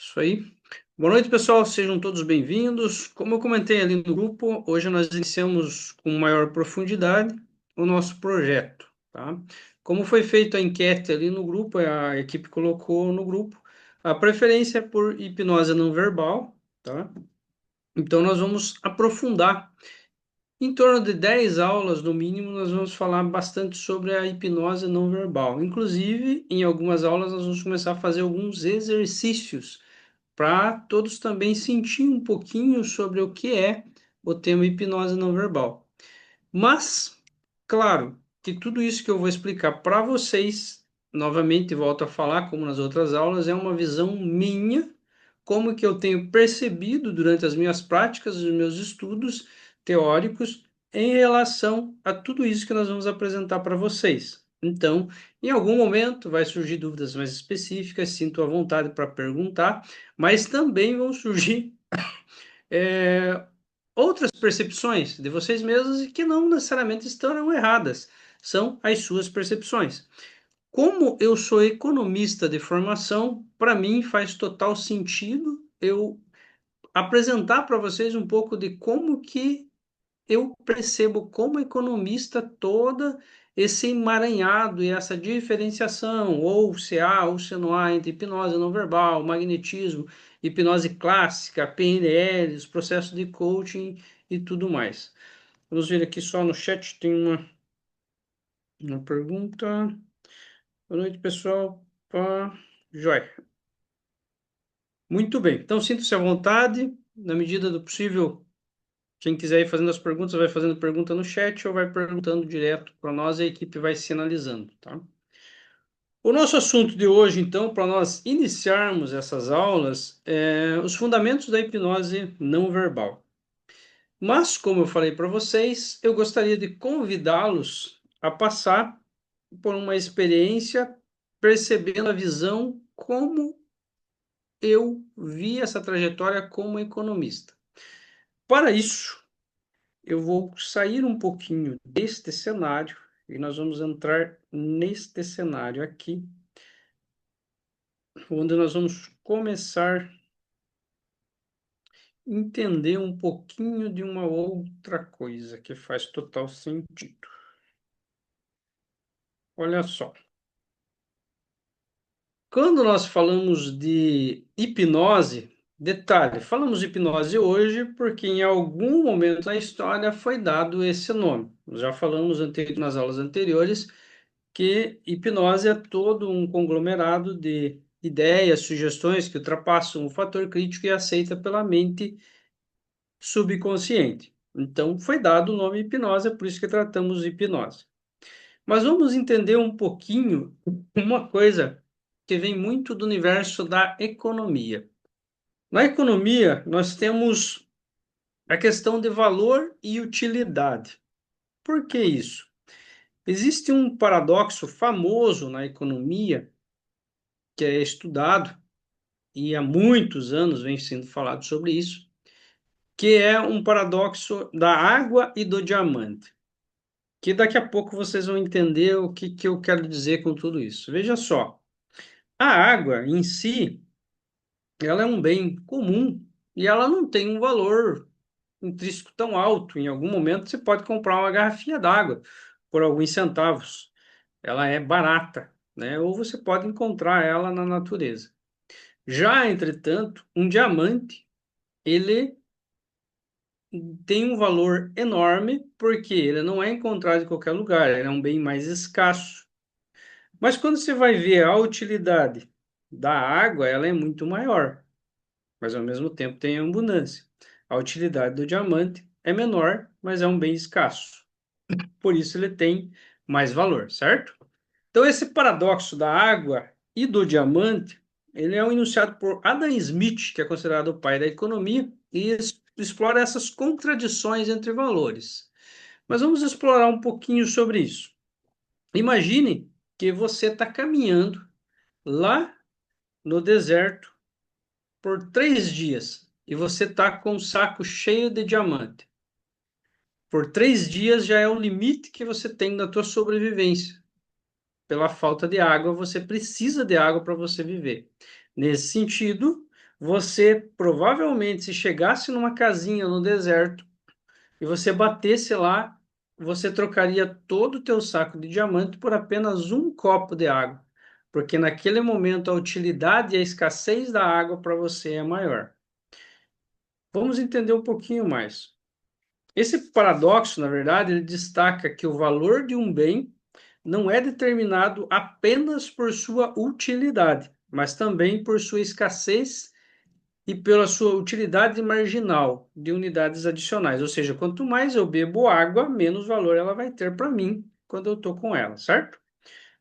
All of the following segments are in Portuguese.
Isso aí. Boa noite, pessoal. Sejam todos bem-vindos. Como eu comentei ali no grupo, hoje nós iniciamos com maior profundidade o nosso projeto, tá? Como foi feita a enquete ali no grupo, a equipe colocou no grupo a preferência por hipnose não verbal, tá? Então nós vamos aprofundar. Em torno de 10 aulas, no mínimo, nós vamos falar bastante sobre a hipnose não verbal. Inclusive, em algumas aulas, nós vamos começar a fazer alguns exercícios para todos também sentir um pouquinho sobre o que é o tema hipnose não verbal. Mas, claro, que tudo isso que eu vou explicar para vocês, novamente volto a falar, como nas outras aulas, é uma visão minha, como que eu tenho percebido durante as minhas práticas, os meus estudos teóricos, em relação a tudo isso que nós vamos apresentar para vocês. Então, em algum momento vai surgir dúvidas mais específicas, sinto à vontade para perguntar, mas também vão surgir é, outras percepções de vocês mesmos e que não necessariamente estarão erradas, são as suas percepções. Como eu sou economista de formação, para mim faz total sentido eu apresentar para vocês um pouco de como que eu percebo como economista toda esse emaranhado e essa diferenciação, ou se há ou se não há, entre hipnose não verbal, magnetismo, hipnose clássica, PNL, os processos de coaching e tudo mais. Vamos ver aqui só no chat, tem uma pergunta. Boa noite, pessoal. Joia. Muito bem, então sinta-se à vontade, na medida do possível. Quem quiser ir fazendo as perguntas, vai fazendo pergunta no chat ou vai perguntando direto para nós e a equipe vai sinalizando, tá? O nosso assunto de hoje, então, para nós iniciarmos essas aulas, é os fundamentos da hipnose não verbal. Mas, como eu falei para vocês, eu gostaria de convidá-los a passar por uma experiência percebendo a visão como eu vi essa trajetória como economista. Para isso, eu vou sair um pouquinho deste cenário e nós vamos entrar neste cenário aqui, onde nós vamos começar a entender um pouquinho de uma outra coisa que faz total sentido. Olha só. Quando nós falamos de hipnose, detalhe, falamos de hipnose hoje porque em algum momento da história foi dado esse nome. Já falamos nas aulas anteriores que hipnose é todo um conglomerado de ideias, sugestões que ultrapassam o fator crítico e aceita pela mente subconsciente. Então, foi dado o nome hipnose, é por isso que tratamos de hipnose. Mas vamos entender um pouquinho uma coisa que vem muito do universo da economia. Na economia, nós temos a questão de valor e utilidade. Por que isso? Existe um paradoxo famoso na economia que é estudado e há muitos anos vem sendo falado sobre isso, que é um paradoxo da água e do diamante, que daqui a pouco vocês vão entender o que eu quero dizer com tudo isso. Veja só, a água em si, ela é um bem comum e ela não tem um valor intrínseco tão alto. Em algum momento você pode comprar uma garrafinha d'água por alguns centavos. Ela é barata, né? Ou você pode encontrar ela na natureza. Já, entretanto, um diamante, ele tem um valor enorme porque ele não é encontrado em qualquer lugar, ele é um bem mais escasso. Mas quando você vai ver a utilidade da água, ela é muito maior, mas ao mesmo tempo tem abundância. A utilidade do diamante é menor, mas é um bem escasso. Por isso ele tem mais valor, certo? Então esse paradoxo da água e do diamante, ele é enunciado por Adam Smith, que é considerado o pai da economia, e explora essas contradições entre valores. Mas vamos explorar um pouquinho sobre isso. Imagine que você está caminhando lá no deserto por 3 dias e você está com um saco cheio de diamante. Por 3 dias já é o limite que você tem da tua sobrevivência. Pela falta de água, você precisa de água para você viver. Nesse sentido, você provavelmente, se chegasse numa casinha no deserto e você batesse lá, você trocaria todo o teu saco de diamante por apenas um copo de água, porque naquele momento a utilidade e a escassez da água para você é maior. Vamos entender um pouquinho mais. Esse paradoxo, na verdade, ele destaca que o valor de um bem não é determinado apenas por sua utilidade, mas também por sua escassez e pela sua utilidade marginal de unidades adicionais. Ou seja, quanto mais eu bebo água, menos valor ela vai ter para mim quando eu estou com ela, certo?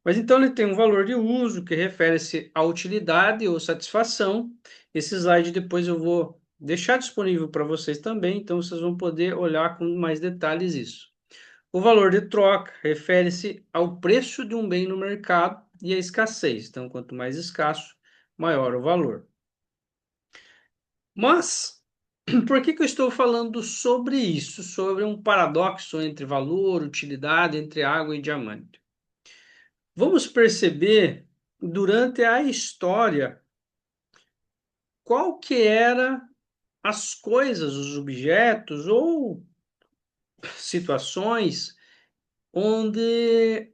Mas então ele tem um valor de uso que refere-se à utilidade ou satisfação. Esse slide depois eu vou deixar disponível para vocês também, então vocês vão poder olhar com mais detalhes isso. O valor de troca refere-se ao preço de um bem no mercado e à escassez. Então, quanto mais escasso, maior o valor. Mas, por que eu estou falando sobre isso? Sobre um paradoxo entre valor, utilidade, entre água e diamante. Vamos perceber, durante a história, qual que era as coisas, os objetos ou situações onde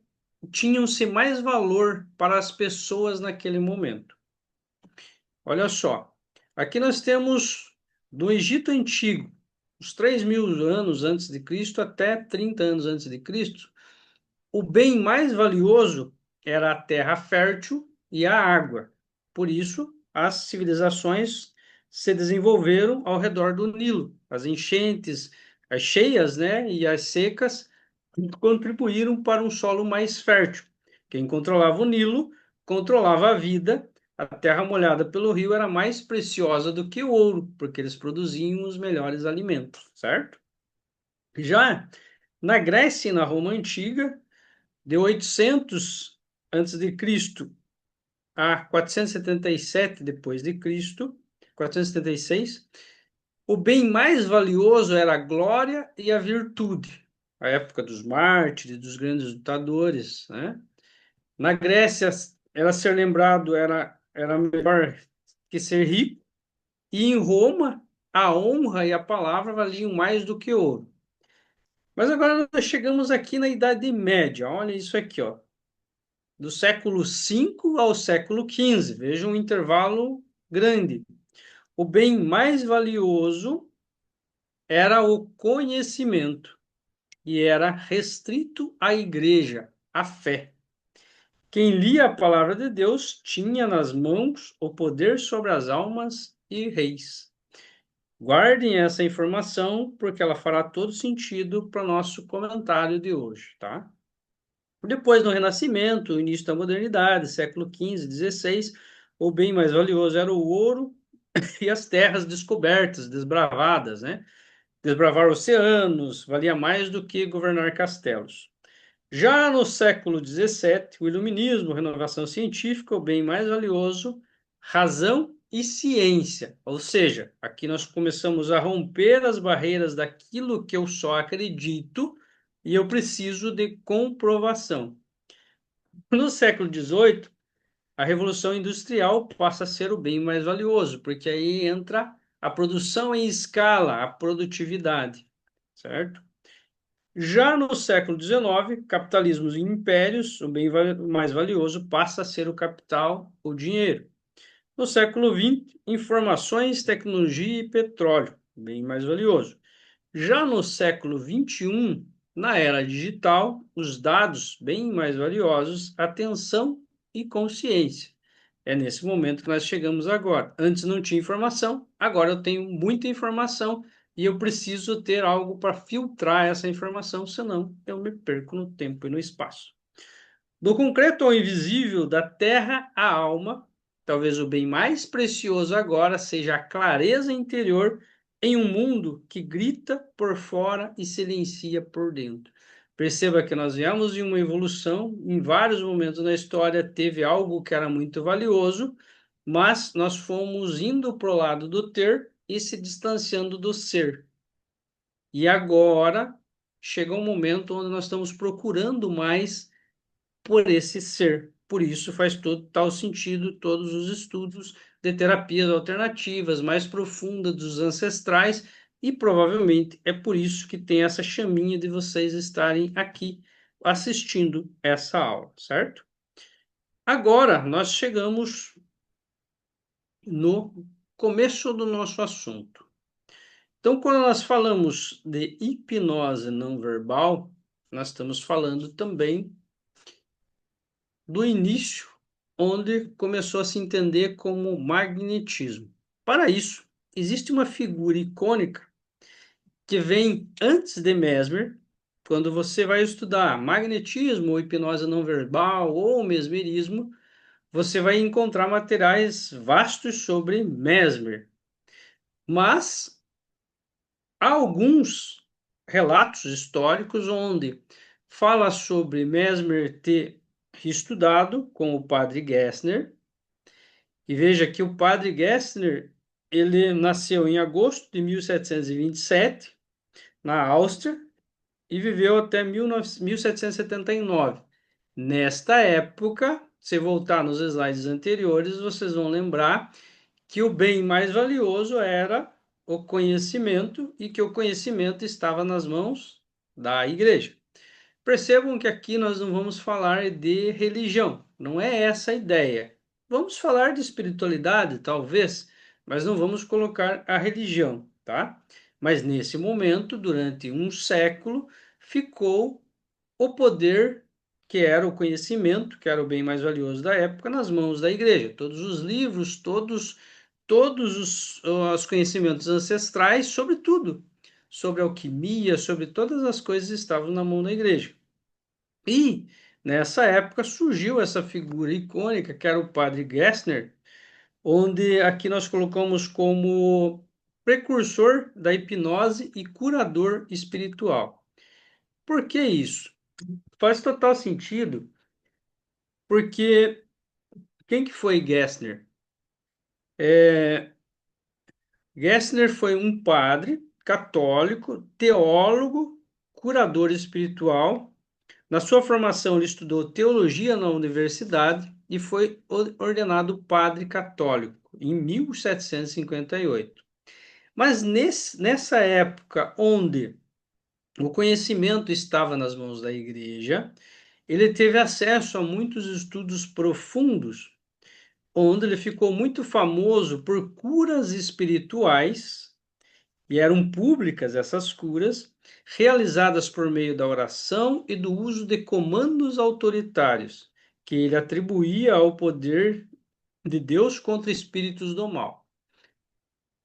tinham-se mais valor para as pessoas naquele momento. Olha só, aqui nós temos do Egito Antigo, os 3.000 anos antes de Cristo até 30 anos antes de Cristo, o bem mais valioso era a terra fértil e a água. Por isso, as civilizações se desenvolveram ao redor do Nilo. As enchentes, as cheias, né, e as secas contribuíram para um solo mais fértil. Quem controlava o Nilo controlava a vida. A terra molhada pelo rio era mais preciosa do que o ouro, porque eles produziam os melhores alimentos, certo? Já na Grécia e na Roma antiga, de 800 antes de Cristo a 477 depois de Cristo, 476, o bem mais valioso era a glória e a virtude. A época dos mártires, dos grandes lutadores, né? Na Grécia, era ser lembrado era melhor que ser rico, e em Roma, a honra e a palavra valiam mais do que ouro. Mas agora nós chegamos aqui na Idade Média. Olha isso aqui, ó. Do século V ao século XV. Veja um intervalo grande. O bem mais valioso era o conhecimento e era restrito à igreja, à fé. Quem lia a palavra de Deus tinha nas mãos o poder sobre as almas e reis. Guardem essa informação, porque ela fará todo sentido para o nosso comentário de hoje, tá? Depois, no Renascimento, o início da modernidade, século XV, XVI, o bem mais valioso era o ouro e as terras descobertas, desbravadas, né? Desbravar oceanos valia mais do que governar castelos. Já no século XVII, o iluminismo, renovação científica, o bem mais valioso, razão e ciência. Ou seja, aqui nós começamos a romper as barreiras daquilo que eu só acredito e eu preciso de comprovação. No século XVIII, a Revolução Industrial passa a ser o bem mais valioso, porque aí entra a produção em escala, a produtividade, certo? Já no século XIX, capitalismos e impérios, o bem mais valioso passa a ser o capital, o dinheiro. No século XX, informações, tecnologia e petróleo, bem mais valioso. Já no século XXI, na era digital, os dados, bem mais valiosos, atenção e consciência. É nesse momento que nós chegamos agora. Antes não tinha informação, agora eu tenho muita informação e eu preciso ter algo para filtrar essa informação, senão eu me perco no tempo e no espaço. Do concreto ao invisível, da terra à alma, talvez o bem mais precioso agora seja a clareza interior em um mundo que grita por fora e silencia por dentro. Perceba que nós viemos em uma evolução, em vários momentos na história teve algo que era muito valioso, mas nós fomos indo para o lado do ter e se distanciando do ser. E agora chega um momento onde nós estamos procurando mais por esse ser. Por isso faz todo tal sentido todos os estudos de terapias alternativas, mais profundas dos ancestrais, e provavelmente é por isso que tem essa chaminha de vocês estarem aqui assistindo essa aula, certo? Agora nós chegamos no começo do nosso assunto. Então, quando nós falamos de hipnose não verbal, nós estamos falando também do início, onde começou a se entender como magnetismo. Para isso, existe uma figura icônica que vem antes de Mesmer. Quando você vai estudar magnetismo, ou hipnose não verbal, ou mesmerismo, você vai encontrar materiais vastos sobre Mesmer. Mas há alguns relatos históricos onde fala sobre Mesmer ter estudado com o padre Gessner. E veja que o padre Gessner, ele nasceu em agosto de 1727, na Áustria, e viveu até 1779. Nesta época, se voltar nos slides anteriores, vocês vão lembrar que o bem mais valioso era o conhecimento e que o conhecimento estava nas mãos da igreja. Percebam que aqui nós não vamos falar de religião, não é essa a ideia. Vamos falar de espiritualidade, talvez, mas não vamos colocar a religião, tá? Mas nesse momento, durante um século, ficou o poder, que era o conhecimento, que era o bem mais valioso da época, nas mãos da igreja. Todos os livros, todos os conhecimentos ancestrais, sobre tudo, sobre alquimia, sobre todas as coisas estavam na mão da igreja. E nessa época surgiu essa figura icônica, que era o padre Gessner, onde aqui nós colocamos como precursor da hipnose e curador espiritual. Por que isso? Faz total sentido, porque quem que foi Gessner? Gessner foi um padre católico, teólogo, curador espiritual. Na sua formação, ele estudou teologia na universidade e foi ordenado padre católico em 1758. Mas nessa época onde o conhecimento estava nas mãos da igreja, ele teve acesso a muitos estudos profundos, onde ele ficou muito famoso por curas espirituais, e eram públicas essas curas, realizadas por meio da oração e do uso de comandos autoritários, que ele atribuía ao poder de Deus contra espíritos do mal.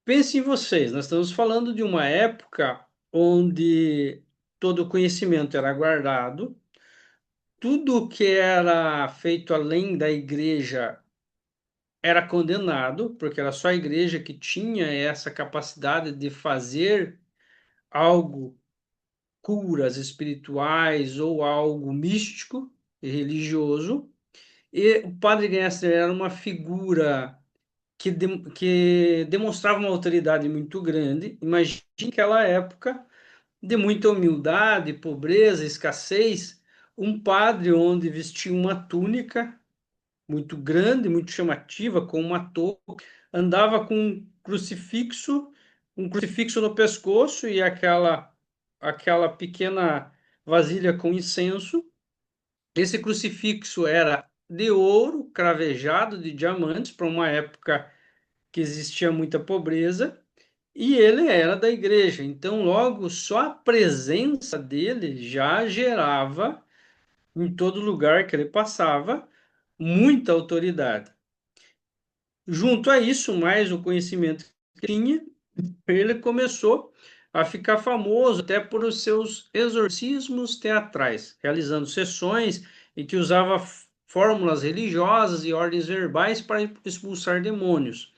Pensem em vocês, nós estamos falando de uma época onde todo o conhecimento era guardado, tudo que era feito além da igreja era condenado, porque era só a igreja que tinha essa capacidade de fazer algo, curas espirituais ou algo místico e religioso. E o padre Gessner era uma figura que demonstrava uma autoridade muito grande. Imagine aquela época de muita humildade, pobreza, escassez, um padre onde vestia uma túnica muito grande, muito chamativa, com uma torre, andava com um crucifixo no pescoço e aquela pequena vasilha com incenso. Esse crucifixo era de ouro, cravejado de diamantes, para uma época que existia muita pobreza, e ele era da igreja. Então, logo, só a presença dele já gerava, em todo lugar que ele passava, muita autoridade. Junto a isso, mais o conhecimento que tinha, ele começou a ficar famoso até por os seus exorcismos teatrais, realizando sessões em que usava fórmulas religiosas e ordens verbais para expulsar demônios.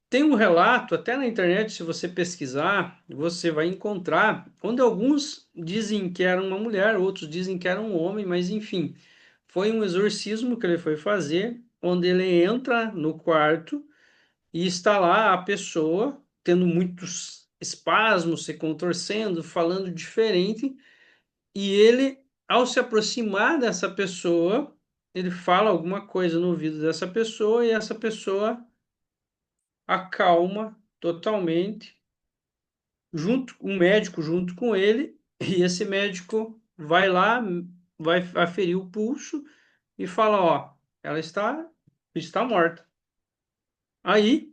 Tem um relato, até na internet, se você pesquisar, você vai encontrar, onde alguns dizem que era uma mulher, outros dizem que era um homem, mas enfim, foi um exorcismo que ele foi fazer, onde ele entra no quarto e está lá a pessoa tendo muitos espasmos, se contorcendo, falando diferente, e ele, ao se aproximar dessa pessoa, ele fala alguma coisa no ouvido dessa pessoa e essa pessoa acalma totalmente, junto um médico junto com ele, e esse médico vai lá, vai aferir o pulso e fala, ó, ela está morta. Aí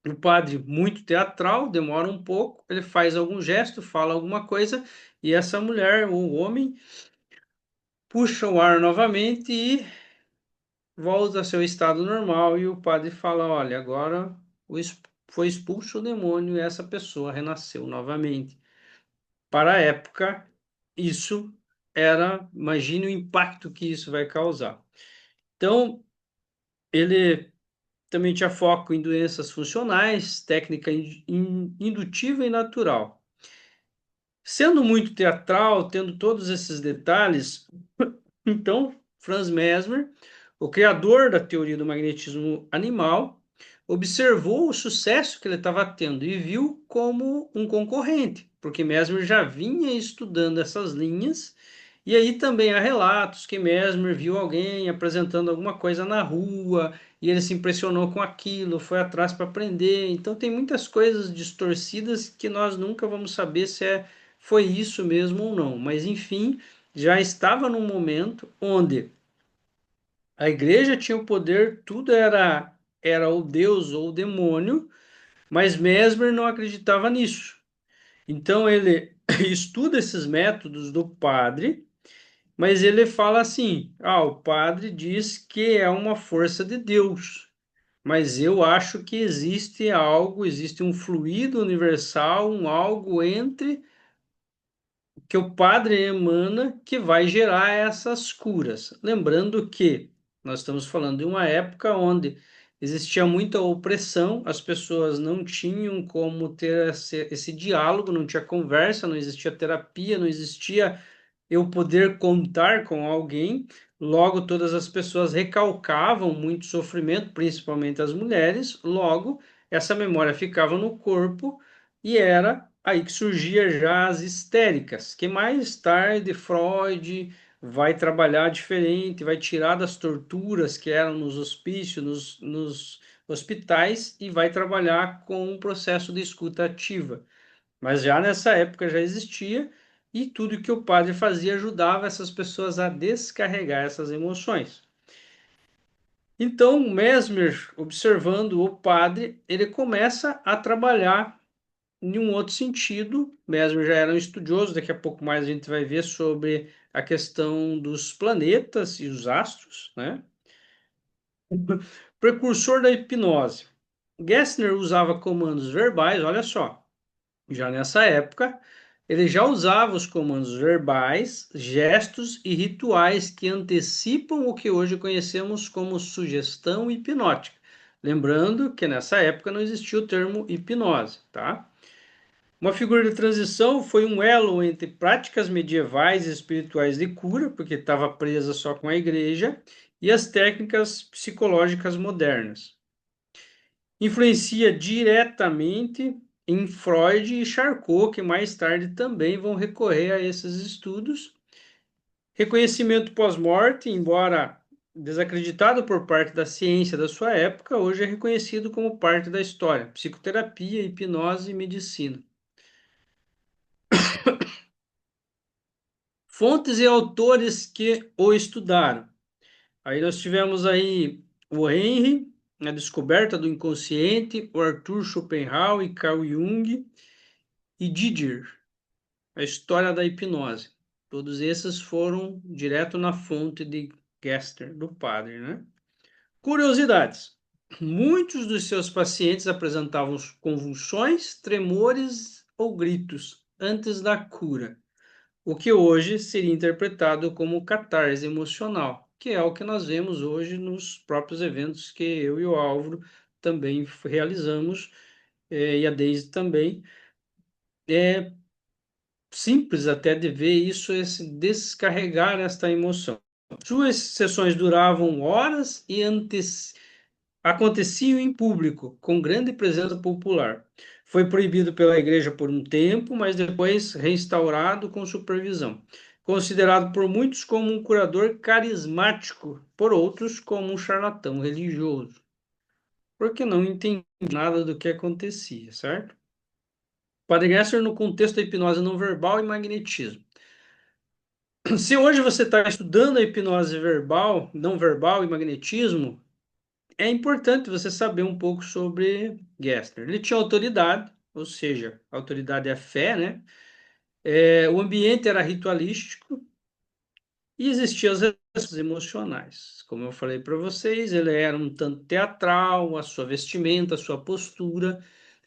o padre, muito teatral, demora um pouco, ele faz algum gesto, fala alguma coisa, e essa mulher, o homem, puxa o ar novamente e volta ao seu estado normal, e o padre fala, olha, agora foi expulso o demônio e essa pessoa renasceu novamente. Para a época, isso imagine o impacto que isso vai causar. Então, ele também tinha foco em doenças funcionais, técnica indutiva e natural. Sendo muito teatral, tendo todos esses detalhes, então Franz Mesmer, o criador da teoria do magnetismo animal, observou o sucesso que ele estava tendo e viu como um concorrente, porque Mesmer já vinha estudando essas linhas, e aí também há relatos que Mesmer viu alguém apresentando alguma coisa na rua e ele se impressionou com aquilo, foi atrás para aprender. Então tem muitas coisas distorcidas que nós nunca vamos saber se foi isso mesmo ou não, mas enfim, já estava num momento onde a igreja tinha o poder, tudo era o Deus ou o demônio, mas Mesmer não acreditava nisso. Então ele estuda esses métodos do padre, mas ele fala assim: o padre diz que é uma força de Deus, mas eu acho que existe algo, existe um fluido universal, um algo entre que o padre emana que vai gerar essas curas. Lembrando que nós estamos falando de uma época onde existia muita opressão, as pessoas não tinham como ter esse diálogo, não tinha conversa, não existia terapia, não existia eu poder contar com alguém, logo todas as pessoas recalcavam muito sofrimento, principalmente as mulheres, logo essa memória ficava no corpo e era aí que surgia já as histéricas, que mais tarde Freud vai trabalhar diferente, vai tirar das torturas que eram nos hospícios, nos hospitais e vai trabalhar com um processo de escuta ativa. Mas já nessa época já existia e tudo que o padre fazia ajudava essas pessoas a descarregar essas emoções. Então, Mesmer, observando o padre, ele começa a trabalhar em um outro sentido. Mesmer já era um estudioso, daqui a pouco mais a gente vai ver sobre a questão dos planetas e os astros, né? Precursor da hipnose. Gessner usava comandos verbais, olha só, já nessa época, ele já usava os comandos verbais, gestos e rituais que antecipam o que hoje conhecemos como sugestão hipnótica. Lembrando que nessa época não existia o termo hipnose, tá? Uma figura de transição foi um elo entre práticas medievais e espirituais de cura, porque estava presa só com a igreja, e as técnicas psicológicas modernas. Influencia diretamente em Freud e Charcot, que mais tarde também vão recorrer a esses estudos. Reconhecimento pós-morte, embora desacreditado por parte da ciência da sua época, hoje é reconhecido como parte da história. Psicoterapia, hipnose e medicina. Fontes e autores que o estudaram. Aí nós tivemos aí o Henry, a descoberta do inconsciente, o Arthur Schopenhauer e Carl Jung e Didier, a história da hipnose. Todos esses foram direto na fonte de Gester, do padre, né? Curiosidades. Muitos dos seus pacientes apresentavam convulsões, tremores ou gritos antes da cura, o que hoje seria interpretado como catarse emocional, que é o que nós vemos hoje nos próprios eventos que eu e o Álvaro também realizamos, e a Deise também. É simples até de ver isso, esse descarregar esta emoção. Suas sessões duravam horas e aconteciam em público, com grande presença popular. Foi proibido pela igreja por um tempo, mas depois restaurado com supervisão. Considerado por muitos como um curador carismático, por outros como um charlatão religioso. porque não entendi nada do que acontecia, certo? Padre Gessler no contexto da hipnose não verbal e magnetismo. Se hoje você está estudando a hipnose verbal, não verbal e magnetismo, é importante você saber um pouco sobre Gessler. Ele tinha autoridade, ou seja, a autoridade é a fé, né? O ambiente era ritualístico e existiam as respostas emocionais. Como eu falei para vocês, ele era um tanto teatral, a sua vestimenta, a sua postura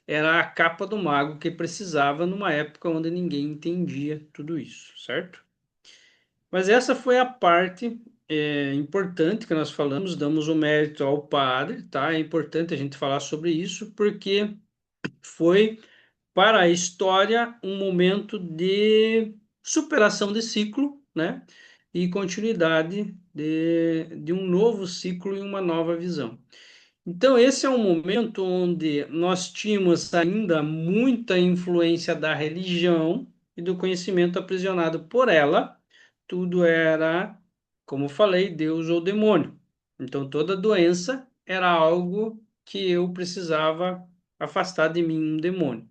era a capa do mago que precisava numa época onde ninguém entendia tudo isso, certo? Mas essa foi a parte importante que nós falamos, damos o mérito ao padre, tá? É importante a gente falar sobre isso, porque foi para a história um momento de superação de ciclo, né? E continuidade de um novo ciclo e uma nova visão. Então, esse é um momento onde nós tínhamos ainda muita influência da religião e do conhecimento aprisionado por ela. Tudo era, como falei, Deus ou demônio. Então, toda doença era algo que eu precisava afastar de mim, um demônio.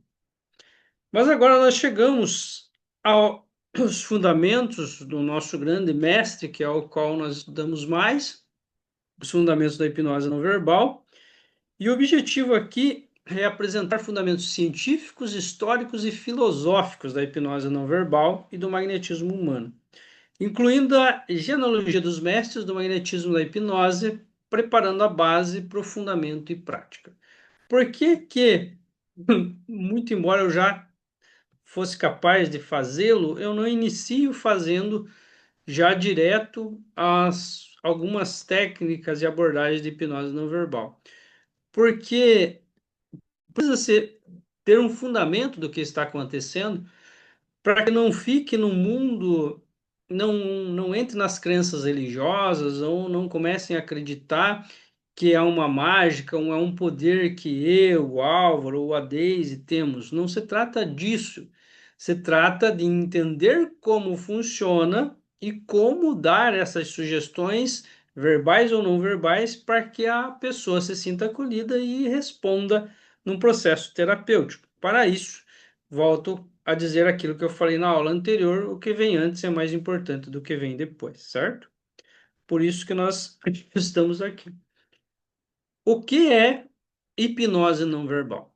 Mas agora nós chegamos aos fundamentos do nosso grande mestre, que é o qual nós estudamos mais, os fundamentos da hipnose não verbal. E o objetivo aqui é apresentar fundamentos científicos, históricos e filosóficos da hipnose não verbal e do magnetismo humano, incluindo a genealogia dos mestres do magnetismo da hipnose, preparando a base para o fundamento e prática. Por que que, muito embora eu já fosse capaz de fazê-lo, eu não inicio fazendo já direto algumas técnicas e abordagens de hipnose não verbal? Porque precisa ter um fundamento do que está acontecendo para que não fique no mundo, não entre nas crenças religiosas ou não comecem a acreditar que é uma mágica, ou é um poder que eu, o Álvaro ou a Deise temos. Não se trata disso. Se trata de entender como funciona e como dar essas sugestões, verbais ou não verbais, para que a pessoa se sinta acolhida e responda num processo terapêutico. Para isso, volto a dizer aquilo que eu falei na aula anterior: o que vem antes é mais importante do que vem depois, certo? Por isso que nós estamos aqui. O que é hipnose não verbal?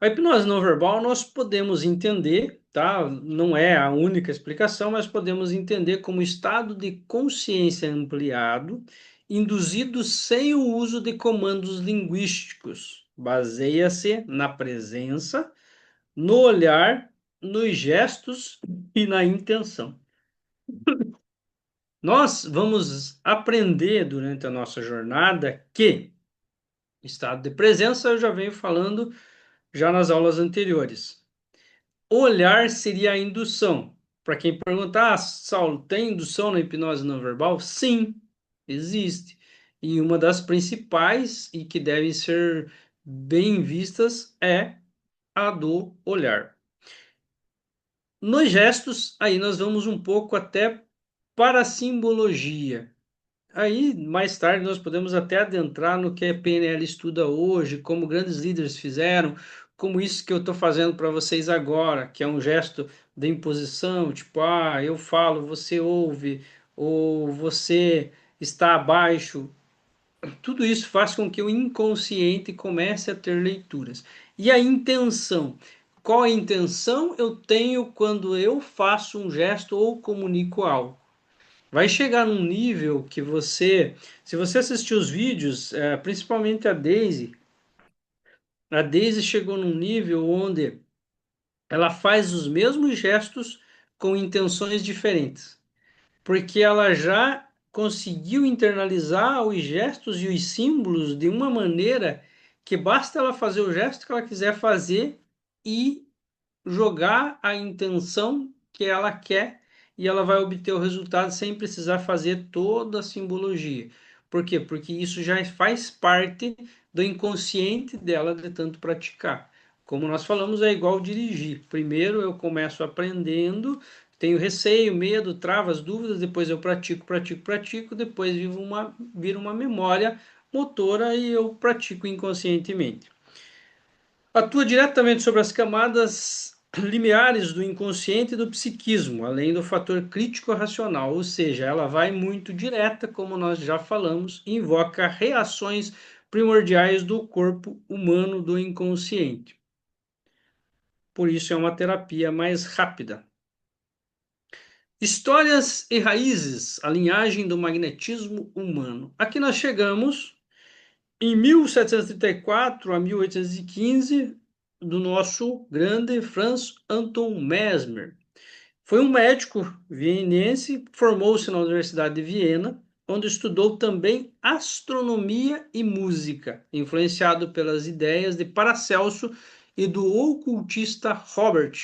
A hipnose não verbal nós podemos entender, tá? Não é a única explicação, mas podemos entender como estado de consciência ampliado, induzido sem o uso de comandos linguísticos. Baseia-se na presença, no olhar, nos gestos e na intenção. Nós vamos aprender durante a nossa jornada que estado de presença eu já venho falando já nas aulas anteriores. Olhar seria a indução. Para quem perguntar, Saulo, tem indução na hipnose não verbal? Sim, existe. E uma das principais e que devem ser bem vistas é a do olhar. Nos gestos, aí nós vamos um pouco até para a simbologia. Aí, mais tarde, nós podemos até adentrar no que a PNL estuda hoje, como grandes líderes fizeram, como isso que eu estou fazendo para vocês agora, que é um gesto de imposição, tipo, eu falo, você ouve, ou você está abaixo. Tudo isso faz com que o inconsciente comece a ter leituras. E a intenção? Qual a intenção eu tenho quando eu faço um gesto ou comunico algo? Vai chegar num nível que você, se você assistir os vídeos, principalmente a Daisy chegou num nível onde ela faz os mesmos gestos com intenções diferentes, porque ela já conseguiu internalizar os gestos e os símbolos de uma maneira que basta ela fazer o gesto que ela quiser fazer e jogar a intenção que ela quer e ela vai obter o resultado sem precisar fazer toda a simbologia. Por quê? Porque isso já faz parte do inconsciente dela de tanto praticar. Como nós falamos, é igual dirigir. Primeiro eu começo aprendendo, tenho receio, medo, travas, dúvidas, depois eu pratico, depois vira uma memória motora e eu pratico inconscientemente. Atua diretamente sobre as camadas limiares do inconsciente e do psiquismo, além do fator crítico racional, ou seja, ela vai muito direta, como nós já falamos, e invoca reações primordiais do corpo humano do inconsciente. Por isso é uma terapia mais rápida. Histórias e raízes, a linhagem do magnetismo humano. Aqui nós chegamos em 1734 a 1815, do nosso grande Franz Anton Mesmer. Foi um médico vienense, formou-se na Universidade de Viena, onde estudou também astronomia e música, influenciado pelas ideias de Paracelso e do ocultista Robert.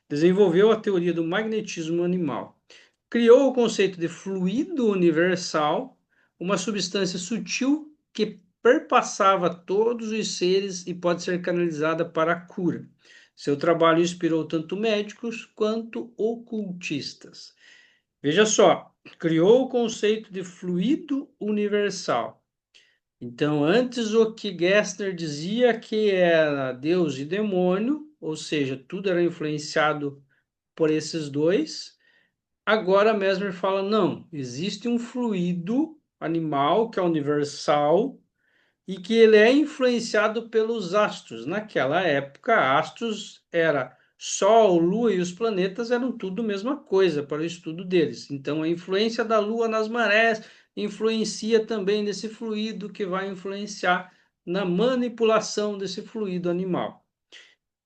Desenvolveu a teoria do magnetismo animal. Criou o conceito de fluido universal, uma substância sutil que perpassava todos os seres e pode ser canalizada para a cura. Seu trabalho inspirou tanto médicos quanto ocultistas. Veja só, criou o conceito de fluido universal. Então, antes o que Gessner dizia que era Deus e demônio, ou seja, tudo era influenciado por esses dois. Agora Mesmer fala, não, existe um fluido animal que é universal e que ele é influenciado pelos astros. Naquela época, astros era Sol, Lua e os planetas eram tudo a mesma coisa para o estudo deles. Então, a influência da Lua nas marés influencia também nesse fluido que vai influenciar na manipulação desse fluido animal.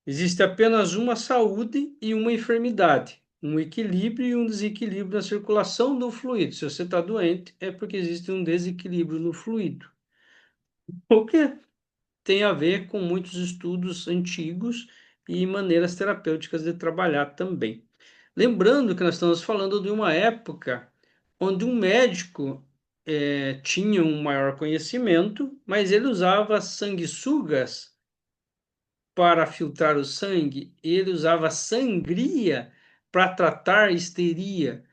Existe apenas uma saúde e uma enfermidade, um equilíbrio e um desequilíbrio na circulação do fluido. Se você está doente, é porque existe um desequilíbrio no fluido. O que tem a ver com muitos estudos antigos e maneiras terapêuticas de trabalhar também. Lembrando que nós estamos falando de uma época onde um médico tinha um maior conhecimento, mas ele usava sanguessugas para filtrar o sangue, ele usava sangria para tratar histeria.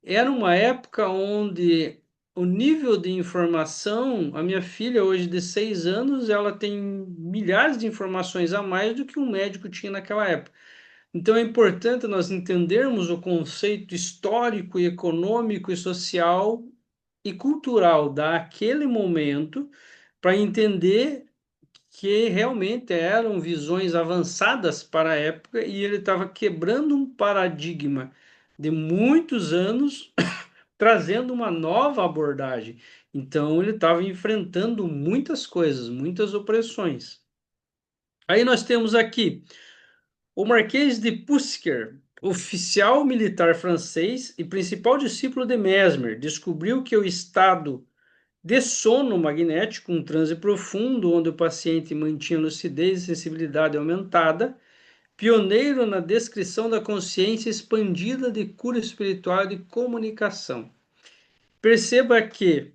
Era uma época onde o nível de informação, a minha filha hoje de 6 anos, ela tem milhares de informações a mais do que um médico tinha naquela época. Então é importante nós entendermos o conceito histórico e econômico e social e cultural daquele momento para entender que realmente eram visões avançadas para a época e ele estava quebrando um paradigma de muitos anos, trazendo uma nova abordagem. Então ele estava enfrentando muitas coisas, muitas opressões. Aí nós temos aqui o Marquês de Pusker, oficial militar francês e principal discípulo de Mesmer, descobriu que o estado de sono magnético, um transe profundo, onde o paciente mantinha lucidez e sensibilidade aumentada, pioneiro na descrição da consciência expandida de cura espiritual e de comunicação. Perceba que,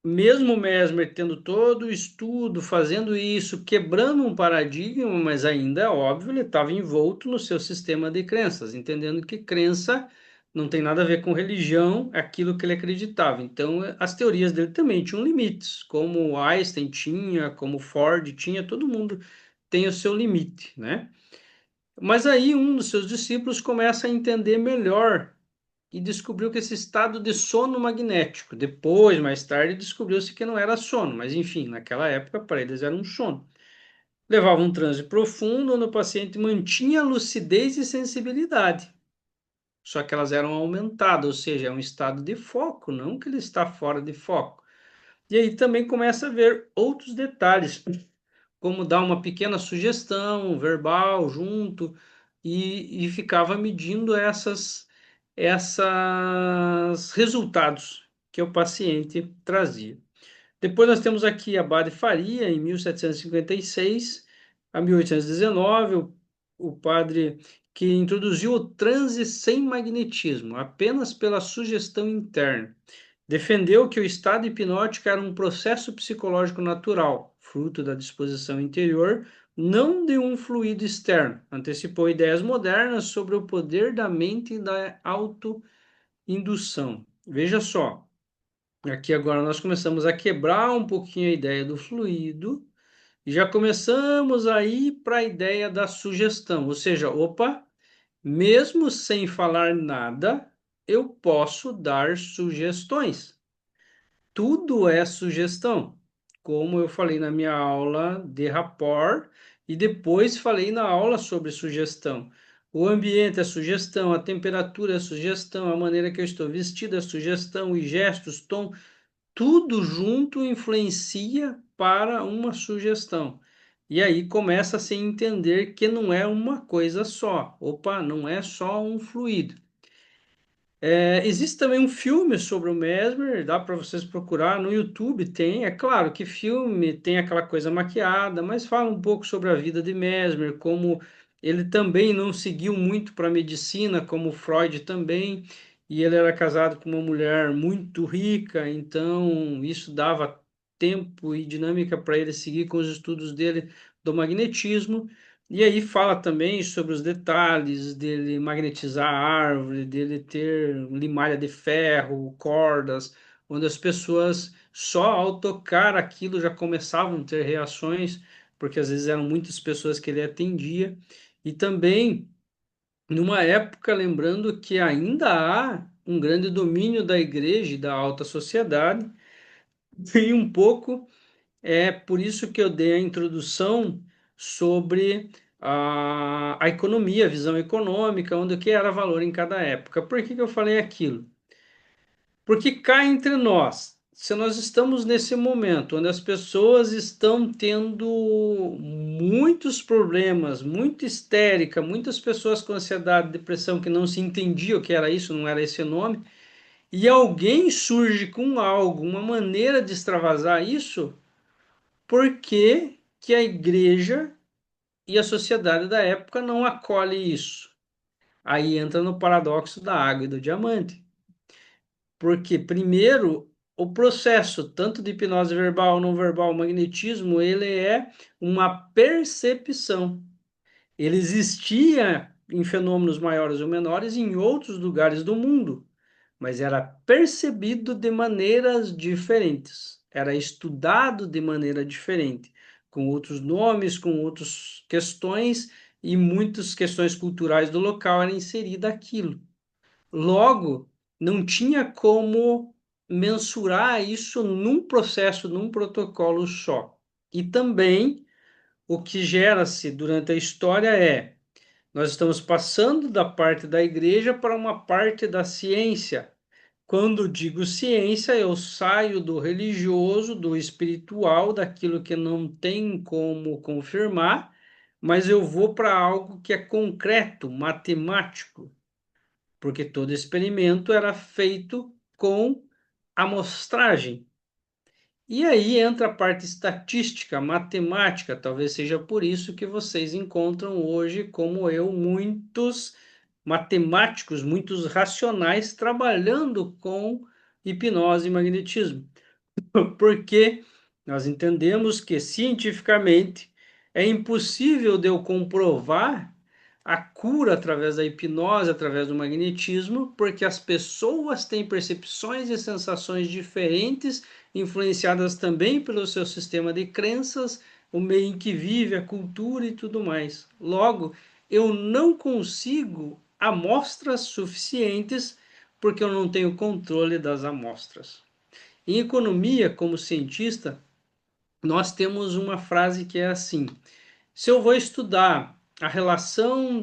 mesmo Mesmer tendo todo o estudo, fazendo isso, quebrando um paradigma, mas ainda é óbvio, ele estava envolto no seu sistema de crenças, entendendo que crença não tem nada a ver com religião, é aquilo que ele acreditava. Então, as teorias dele também tinham limites, como Einstein tinha, como Ford tinha, todo mundo tem o seu limite, né? Mas aí um dos seus discípulos começa a entender melhor e descobriu que esse estado de sono magnético, depois, mais tarde, descobriu-se que não era sono, mas enfim, naquela época para eles era um sono. Levava um transe profundo onde o paciente mantinha lucidez e sensibilidade, só que elas eram aumentadas, ou seja, é um estado de foco, não que ele está fora de foco. E aí também começa a ver outros detalhes, como dar uma pequena sugestão verbal junto e ficava medindo essas resultados que o paciente trazia. Depois nós temos aqui Abade Faria, em 1756 a 1819, o padre que introduziu o transe sem magnetismo, apenas pela sugestão interna. Defendeu que o estado hipnótico era um processo psicológico natural, fruto da disposição interior, não de um fluido externo. Antecipou ideias modernas sobre o poder da mente e da autoindução. Veja só, Aqui agora nós começamos a quebrar um pouquinho a ideia do fluido e já começamos a ir para a ideia da sugestão, ou seja, opa, mesmo sem falar nada, eu posso dar sugestões. Tudo é sugestão, como eu falei na minha aula de rapport e depois falei na aula sobre sugestão. O ambiente é sugestão, a temperatura é sugestão, a maneira que eu estou vestido é sugestão, e gestos, tom, tudo junto influencia para uma sugestão. E aí começa a se entender que não é uma coisa só. Opa, não é só um fluido. Existe também um filme sobre o Mesmer, dá para vocês procurar no YouTube, tem. É claro que filme tem aquela coisa maquiada, mas fala um pouco sobre a vida de Mesmer, como ele também não seguiu muito para a medicina, como Freud também, e ele era casado com uma mulher muito rica, então isso dava tempo e dinâmica para ele seguir com os estudos dele do magnetismo. E aí fala também sobre os detalhes dele magnetizar a árvore, dele ter limalha de ferro, cordas, onde as pessoas só ao tocar aquilo já começavam a ter reações, porque às vezes eram muitas pessoas que ele atendia. E também, numa época, lembrando que ainda há um grande domínio da igreja e da alta sociedade, e um pouco é por isso que eu dei a introdução sobre a economia, a visão econômica, onde o que era valor em cada época. Por que que eu falei aquilo? Porque cá entre nós, se nós estamos nesse momento onde as pessoas estão tendo muitos problemas, muito histérica, muitas pessoas com ansiedade, depressão que não se entendia o que era isso, não era esse nome, e alguém surge com algo, uma maneira de extravasar isso, por que que a igreja e a sociedade da época não acolhe isso? Aí entra no paradoxo da água e do diamante. Porque, primeiro, o processo, tanto de hipnose verbal, não verbal, magnetismo, ele é uma percepção. Ele existia em fenômenos maiores ou menores em outros lugares do mundo, mas era percebido de maneiras diferentes, era estudado de maneira diferente, com outros nomes, com outras questões, e muitas questões culturais do local era inserida aquilo. Logo, não tinha como mensurar isso num processo, num protocolo só. E também o que gera-se durante a história é nós estamos passando da parte da igreja para uma parte da ciência. Quando digo ciência, eu saio do religioso, do espiritual, daquilo que não tem como confirmar, mas eu vou para algo que é concreto, matemático, porque todo experimento era feito com amostragem. E aí entra a parte estatística, matemática, talvez seja por isso que vocês encontram hoje, como eu, muitos matemáticos, muitos racionais trabalhando com hipnose e magnetismo, porque nós entendemos que cientificamente é impossível de eu comprovar a cura através da hipnose, através do magnetismo, porque as pessoas têm percepções e sensações diferentes, influenciadas também pelo seu sistema de crenças, o meio em que vive, a cultura e tudo mais. Logo, eu não consigo amostras suficientes porque eu não tenho controle das amostras. Em economia, como cientista, nós temos uma frase que é assim: se eu vou estudar a relação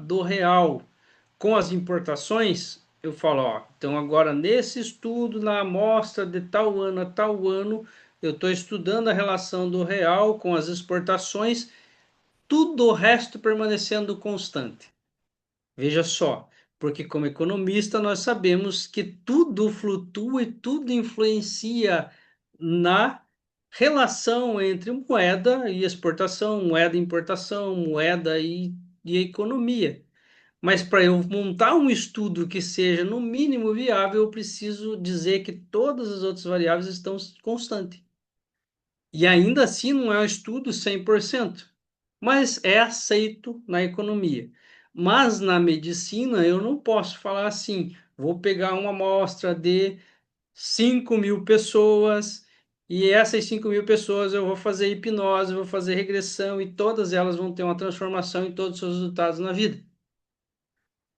do real com as importações, eu falo, ó, então agora nesse estudo, na amostra de tal ano a tal ano, eu estou estudando a relação do real com as exportações, tudo o resto permanecendo constante. Veja só, porque como economista nós sabemos que tudo flutua e tudo influencia na relação entre moeda e exportação, moeda e importação, moeda e economia. Mas para eu montar um estudo que seja no mínimo viável, eu preciso dizer que todas as outras variáveis estão constantes. E ainda assim não é um estudo 100%, mas é aceito na economia. Mas na medicina eu não posso falar assim, vou pegar uma amostra de 5.000 pessoas, e essas 5.000 pessoas eu vou fazer hipnose, vou fazer regressão, e todas elas vão ter uma transformação em todos os seus resultados na vida.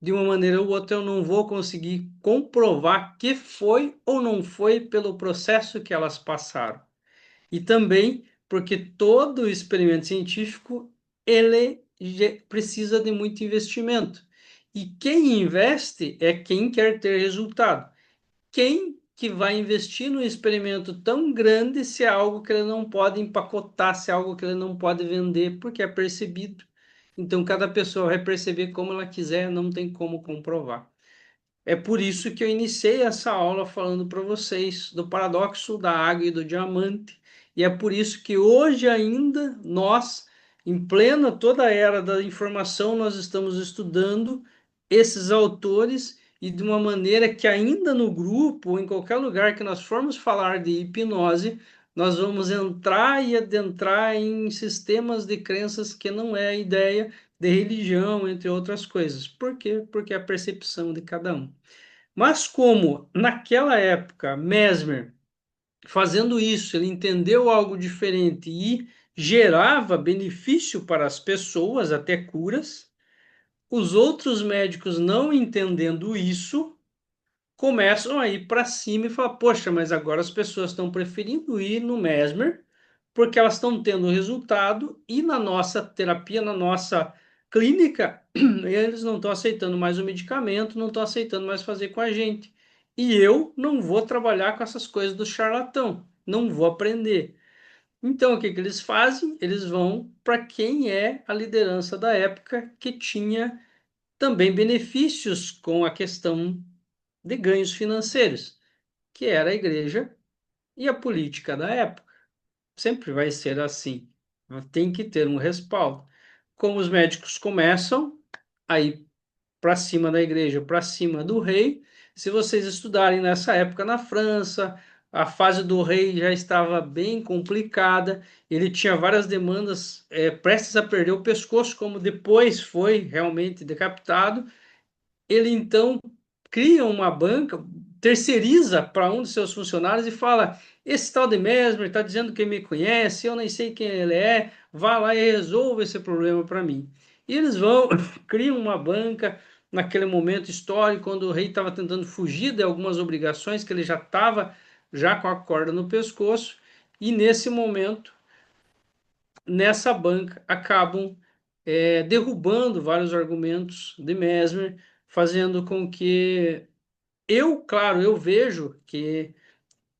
De uma maneira ou outra, eu não vou conseguir comprovar que foi ou não foi pelo processo que elas passaram. E também porque todo experimento científico ele precisa de muito investimento. E quem investe é quem quer ter resultado. Quem que vai investir num experimento tão grande se é algo que ele não pode empacotar, se é algo que ele não pode vender, porque é percebido. Então, cada pessoa vai perceber como ela quiser, não tem como comprovar. É por isso que eu iniciei essa aula falando para vocês do paradoxo da água e do diamante. E é por isso que hoje ainda nós, em plena toda a era da informação, nós estamos estudando esses autores e de uma maneira que ainda no grupo, ou em qualquer lugar que nós formos falar de hipnose, nós vamos entrar e adentrar em sistemas de crenças que não é a ideia de religião, entre outras coisas. Por quê? Porque é a percepção de cada um. Mas como naquela época Mesmer, fazendo isso, ele entendeu algo diferente e gerava benefício para as pessoas, até curas, os outros médicos não entendendo isso, começam a ir para cima e falar, poxa, mas agora as pessoas estão preferindo ir no Mesmer porque elas estão tendo resultado e na nossa terapia, na nossa clínica, eles não estão aceitando mais o medicamento, não estão aceitando mais fazer com a gente. E eu não vou trabalhar com essas coisas do charlatão, não vou aprender. Então, o que que eles fazem? Eles vão para quem é a liderança da época que tinha também benefícios com a questão de ganhos financeiros, que era a igreja e a política da época. Sempre vai ser assim. Tem que ter um respaldo. Como os médicos começam a ir para cima da igreja, para cima do rei, se vocês estudarem nessa época na França, a fase do rei já estava bem complicada, ele tinha várias demandas, prestes a perder o pescoço, como depois foi realmente decapitado. Ele então cria uma banca, terceiriza para um de seus funcionários e fala: esse tal de Mesmer está dizendo que me conhece, eu nem sei quem ele é, vá lá e resolva esse problema para mim. E eles vão, criam uma banca naquele momento histórico, quando o rei estava tentando fugir de algumas obrigações, que ele já estava já com a corda no pescoço, e nesse momento, nessa banca, acabam derrubando vários argumentos de Mesmer, fazendo com que claro, eu vejo que,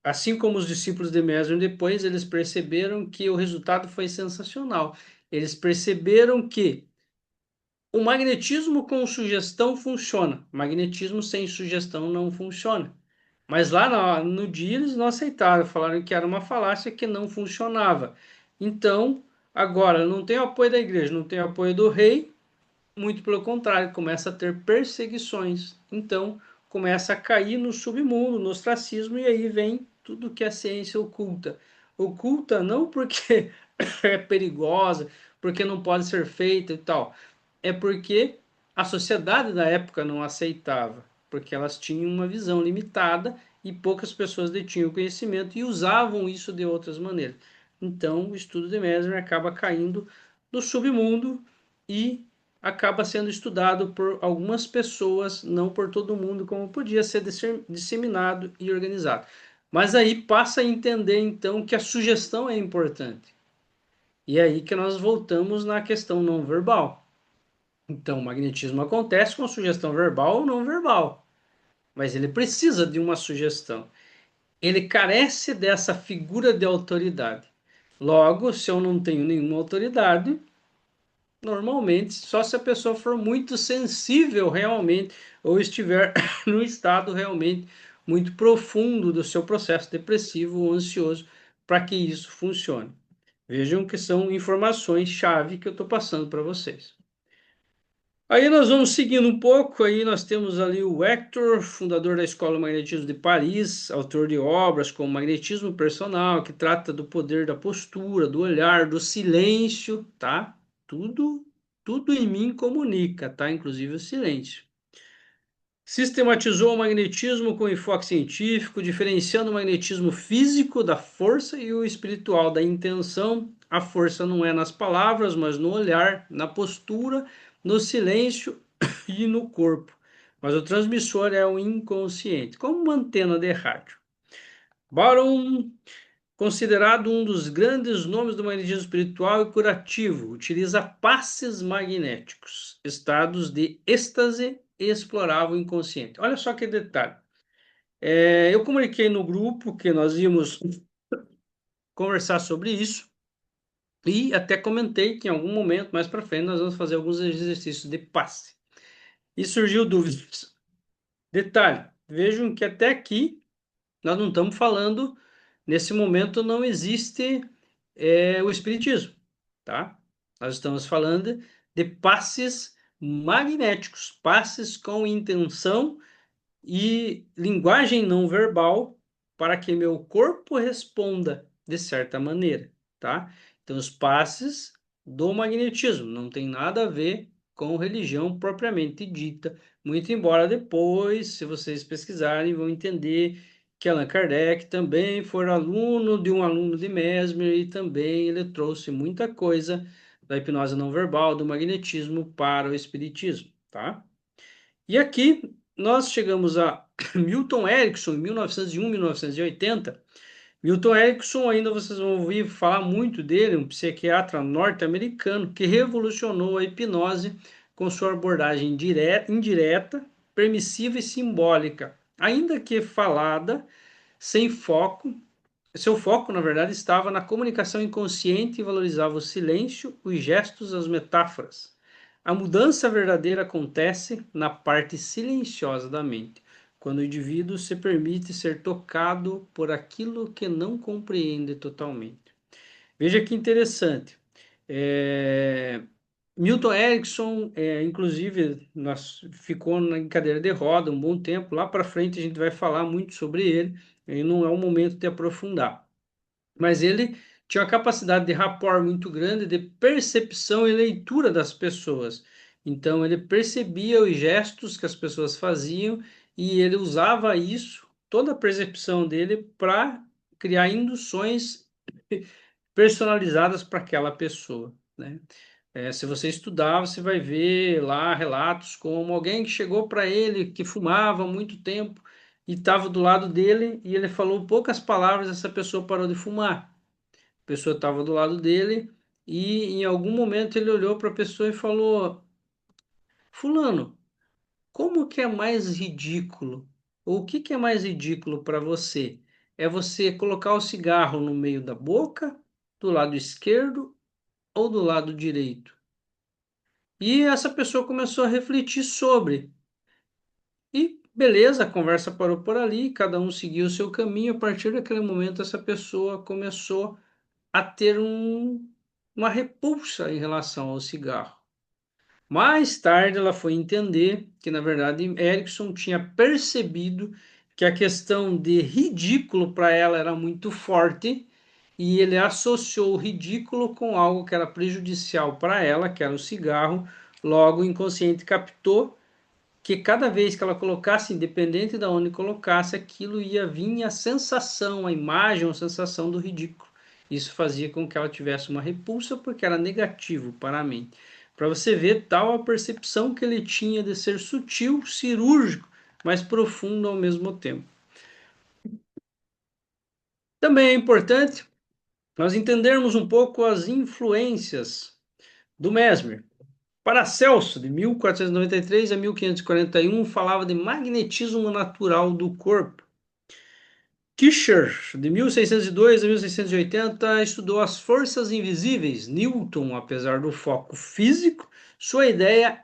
assim como os discípulos de Mesmer depois, eles perceberam que o resultado foi sensacional. Eles perceberam que o magnetismo com sugestão funciona, magnetismo sem sugestão não funciona. Mas lá no dia eles não aceitaram, falaram que era uma falácia que não funcionava. Então, agora não tem o apoio da igreja, não tem o apoio do rei, muito pelo contrário, começa a ter perseguições. Então, começa a cair no submundo, no ostracismo, e aí vem tudo que a ciência oculta. Oculta não porque é perigosa, porque não pode ser feita e tal. É porque a sociedade da época não aceitava, porque elas tinham uma visão limitada e poucas pessoas detinham conhecimento e usavam isso de outras maneiras. Então, o estudo de Mesmer acaba caindo no submundo e acaba sendo estudado por algumas pessoas, não por todo mundo, como podia ser disseminado e organizado. Mas aí passa a entender, então, que a sugestão é importante. E é aí que nós voltamos na questão não verbal. Então, o magnetismo acontece com sugestão verbal ou não verbal, mas ele precisa de uma sugestão. Ele carece dessa figura de autoridade. Logo, se eu não tenho nenhuma autoridade, normalmente, só se a pessoa for muito sensível realmente, ou estiver no estado realmente muito profundo do seu processo depressivo ou ansioso, para que isso funcione. Vejam que são informações-chave que eu estou passando para vocês. Aí nós vamos seguindo um pouco, aí nós temos ali o Hector, fundador da Escola Magnetismo de Paris, autor de obras como Magnetismo Personal, que trata do poder da postura, do olhar, do silêncio, tá? Tudo, tudo em mim comunica, tá? Inclusive o silêncio. Sistematizou o magnetismo com enfoque científico, diferenciando o magnetismo físico da força e o espiritual da intenção. A força não é nas palavras, mas no olhar, na postura, no silêncio e no corpo. Mas o transmissor é o inconsciente, como uma antena de rádio. Baron, considerado um dos grandes nomes do magnetismo espiritual e curativo, utiliza passes magnéticos, estados de êxtase, e explorava o inconsciente. Olha só que detalhe. Eu comuniquei no grupo que nós íamos conversar sobre isso e até comentei que em algum momento mais para frente nós vamos fazer alguns exercícios de passe. E surgiu dúvidas. Detalhe, vejam que até aqui nós não estamos falando, nesse momento não existe o espiritismo, tá? Nós estamos falando de passes magnéticos, passes com intenção e linguagem não verbal para que meu corpo responda de certa maneira, tá? Então, os passes do magnetismo não tem nada a ver com religião propriamente dita, muito embora depois, se vocês pesquisarem, vão entender que Allan Kardec também foi aluno de um aluno de Mesmer e também ele trouxe muita coisa da hipnose não verbal, do magnetismo para o espiritismo, tá? E aqui nós chegamos a Milton Erickson, em 1901, 1980. Milton Erickson, ainda vocês vão ouvir falar muito dele, um psiquiatra norte-americano que revolucionou a hipnose com sua abordagem indireta, permissiva e simbólica, ainda que falada, sem foco. Seu foco, na verdade, estava na comunicação inconsciente e valorizava o silêncio, os gestos, as metáforas. A mudança verdadeira acontece na parte silenciosa da mente, quando o indivíduo se permite ser tocado por aquilo que não compreende totalmente. Veja que interessante. É, Milton Erickson, inclusive, ficou na cadeira de roda um bom tempo. Lá para frente a gente vai falar muito sobre ele, e não é o momento de aprofundar. Mas ele tinha uma capacidade de rapport muito grande, de percepção e leitura das pessoas. Então, ele percebia os gestos que as pessoas faziam e ele usava isso, toda a percepção dele, para criar induções personalizadas para aquela pessoa, né? Se você estudar, você vai ver lá relatos como alguém que chegou para ele que fumava há muito tempo e estava do lado dele e ele falou poucas palavras, essa pessoa parou de fumar. A pessoa estava do lado dele e em algum momento ele olhou para a pessoa e falou: Fulano, como que é mais ridículo? Ou o que que é mais ridículo para você? É você colocar o cigarro no meio da boca, do lado esquerdo ou do lado direito? E essa pessoa começou a refletir sobre. E beleza, a conversa parou por ali, cada um seguiu o seu caminho. A partir daquele momento, essa pessoa começou a ter uma repulsa em relação ao cigarro. Mais tarde, ela foi entender que, na verdade, Erickson tinha percebido que a questão de ridículo para ela era muito forte e ele associou o ridículo com algo que era prejudicial para ela, que era o cigarro. Logo, o inconsciente captou que cada vez que ela colocasse, independente de onde colocasse, aquilo ia vir a sensação, a imagem, a sensação do ridículo. Isso fazia com que ela tivesse uma repulsa, porque era negativo para a mente. Para você ver tal a percepção que ele tinha de ser sutil, cirúrgico, mas profundo ao mesmo tempo. Também é importante nós entendermos um pouco as influências do Mesmer. Paracelso, de 1493 a 1541, falava de magnetismo natural do corpo. Kircher, de 1602 a 1680, estudou as forças invisíveis. Newton, apesar do foco físico, sua ideia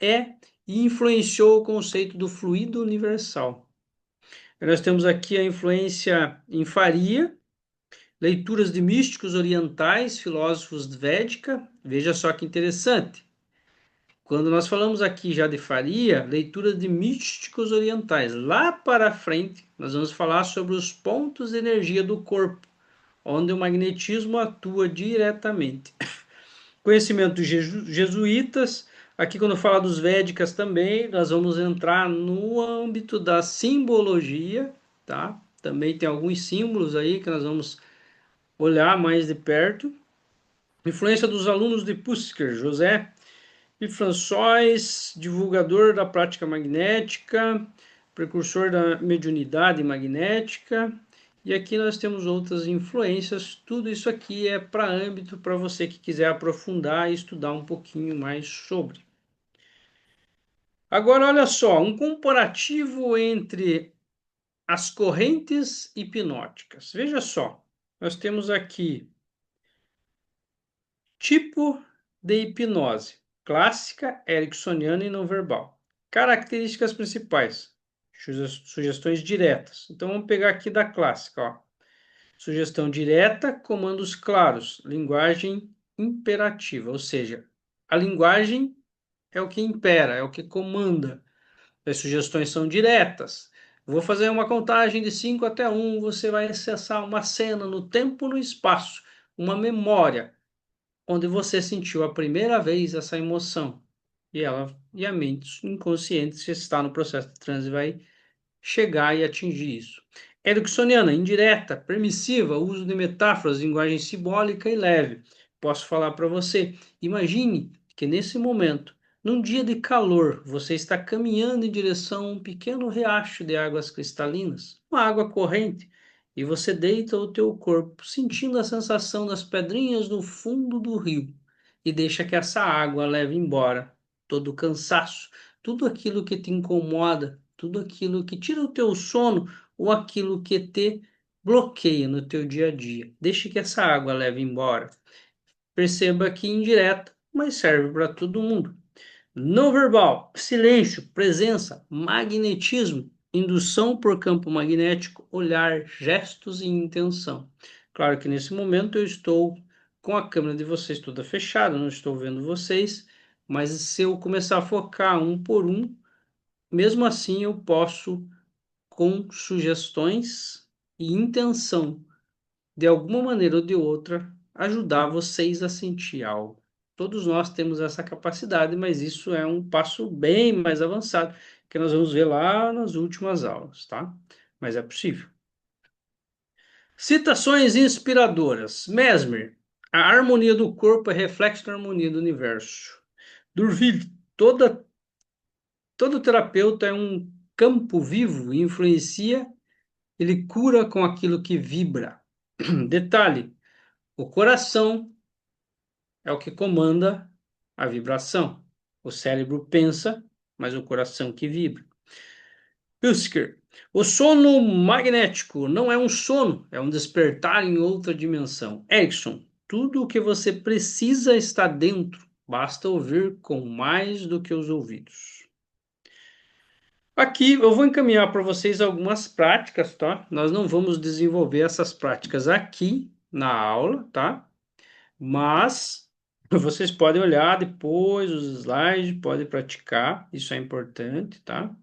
e influenciou o conceito do fluido universal. Nós temos aqui a influência em Faria, leituras de místicos orientais, filósofos védica. Veja só que interessante. Quando nós falamos aqui já de Faria, leitura de místicos orientais. Lá para frente, nós vamos falar sobre os pontos de energia do corpo, onde o magnetismo atua diretamente. Conhecimento dos jesuítas, Aqui, quando fala dos Védicas também, nós vamos entrar no âmbito da simbologia, tá? Também tem alguns símbolos aí que nós vamos olhar mais de perto. Influência dos alunos de Pusker, José e François, divulgador da prática magnética, precursor da mediunidade magnética. E aqui nós temos outras influências. Tudo isso aqui é para âmbito para você que quiser aprofundar e estudar um pouquinho mais sobre. Agora, olha só, um comparativo entre as correntes hipnóticas. Veja só, nós temos aqui tipo de hipnose: clássica, ericksoniana e não verbal. Características principais: sugestões diretas. Então vamos pegar aqui da clássica, ó. Sugestão direta, comandos claros, linguagem imperativa, ou seja, a linguagem é o que impera, é o que comanda. As sugestões são diretas. Vou fazer uma contagem de 5 até 1, você vai acessar uma cena no tempo e no espaço, uma memória onde você sentiu a primeira vez essa emoção. E a mente inconsciente está no processo de transe vai chegar e atingir isso. Ericksoniana, indireta, permissiva, uso de metáforas, linguagem simbólica e leve. Posso falar para você, imagine que nesse momento, num dia de calor, você está caminhando em direção a um pequeno riacho de águas cristalinas, uma água corrente, e você deita o teu corpo, sentindo a sensação das pedrinhas no fundo do rio, e deixa que essa água leve embora todo o cansaço, tudo aquilo que te incomoda, tudo aquilo que tira o teu sono ou aquilo que te bloqueia no teu dia a dia. Deixe que essa água leve embora. Perceba que indireta, mas serve para todo mundo. Não verbal: silêncio, presença, magnetismo, indução por campo magnético, olhar, gestos e intenção. Claro que nesse momento eu estou com a câmera de vocês toda fechada, não estou vendo vocês, mas se eu começar a focar um por um, mesmo assim eu posso, com sugestões e intenção, de alguma maneira ou de outra, ajudar vocês a sentir algo. Todos nós temos essa capacidade, mas isso é um passo bem mais avançado, que nós vamos ver lá nas últimas aulas, tá? Mas é possível. Citações inspiradoras. Mesmer: a harmonia do corpo é reflexo da harmonia do universo. Durville: todo terapeuta é um campo vivo e influencia, ele cura com aquilo que vibra. Detalhe: o coração é o que comanda a vibração. O cérebro pensa, mas o coração que vibra. Husker: o sono magnético não é um sono, é um despertar em outra dimensão. Erickson: tudo o que você precisa está dentro, basta ouvir com mais do que os ouvidos. Aqui eu vou encaminhar para vocês algumas práticas, tá? Nós não vamos desenvolver essas práticas aqui na aula, tá? Mas vocês podem olhar depois os slides, podem praticar, isso é importante, tá?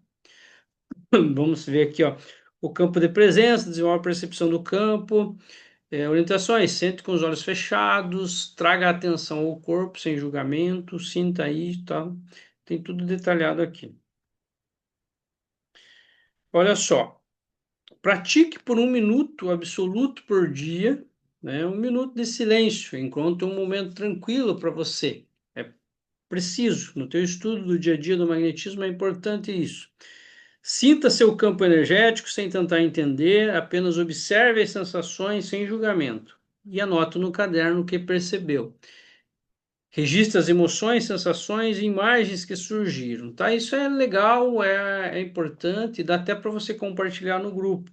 Vamos ver aqui, ó, o campo de presença, desenvolve a percepção do campo, orientações: sente com os olhos fechados, traga a atenção ao corpo sem julgamento, sinta aí, tá? Tem tudo detalhado aqui. Olha só, pratique por 1 minuto absoluto por dia, né? 1 minuto de silêncio, encontre um momento tranquilo para você. É preciso. No teu estudo do dia a dia do magnetismo é importante isso. Sinta seu campo energético sem tentar entender, apenas observe as sensações sem julgamento e anote no caderno o que percebeu. Registre as emoções, sensações e imagens que surgiram, tá? Isso é legal, é importante, dá até para você compartilhar no grupo.